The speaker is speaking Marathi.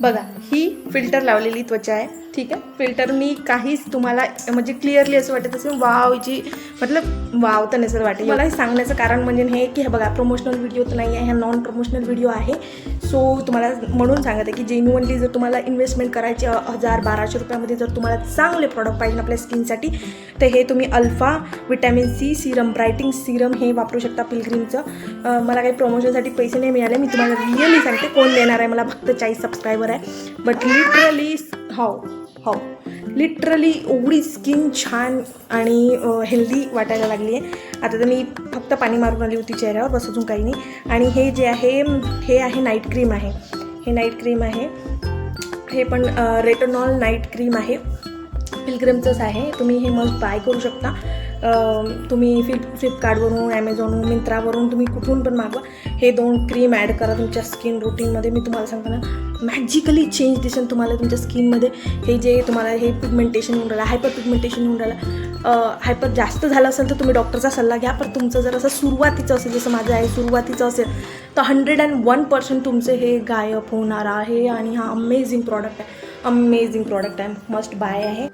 बघा ही फिल्टर लावलेली त्वचा आहे, ठीक आहे. फिल्टरनी काहीच तुम्हाला म्हणजे क्लिअरली असं वाटत असेल वाव हिची मतलब वाव तर नसेल वाटेल. मला हे सांगण्याचं कारण म्हणजे हे की हे बघा प्रमोशनल व्हिडिओ तर नाही आहे, हा नॉन प्रमोशनल व्हिडिओ आहे. सो तुम्हाला म्हणून सांगत आहे की जेन्युअनली जर तुम्हाला इन्व्हेस्टमेंट करायची 1000-1200 रुपयामध्ये जर तुम्हाला चांगले प्रॉडक्ट पाहिजे आपल्या स्किनसाठी, तर हे तुम्ही alpha vitamin C serum brightening serum हे वापरू शकता पिलग्रीमचं. मला काही प्रमोशनसाठी पैसे नाही मिळाले, मी तुम्हाला रिअली सांगते. कोण देणार आहे, मला फक्त 40 सबस्क्रायबर आहे. बट लिटरली हो लिटरली एवढी स्किन छान आणि हेल्दी वाटायला लागली आहे. आता तर मी फक्त पाणी मारून आली होती चेहऱ्यावर, बस अजून काही नाही. आणि हे जे आहे हे आहे नाईट क्रीम आहे, हे नाईट क्रीम आहे. हे पण रेटनॉल नाईट क्रीम आहे, पिलग्रीमचंच आहे. तुम्ही हे मस्त बाय करू शकता. तुम्ही फ्लिपकार्टवरून, ॲमेझॉनवरून, मिंत्रावरून तुम्ही कुठून पण मागवा. हे 2 क्रीम ॲड करा तुमच्या स्किन रुटीनमध्ये. मी तुम्हाला सांगतो ना, मॅजिकली चेंज दिसेल तुम्हाला तुमच्या स्किनमध्ये. हे जे तुम्हाला हे पिगमेंटेशन होऊन राहिलं, हायपर पिगमेंटेशन होऊन राहिलं, हायपर जास्त झालं असेल तर तुम्ही डॉक्टरचा सल्ला घ्या. पण तुमचं जर असं सुरुवातीचं असेल, जसं माझं आहे सुरुवातीचं असेल, तर 101% तुमचं हे गायब होणार आहे. आणि हा अमेझिंग प्रॉडक्ट आहे, अमेझिंग प्रॉडक्ट आहे, मस्ट बाय आहे.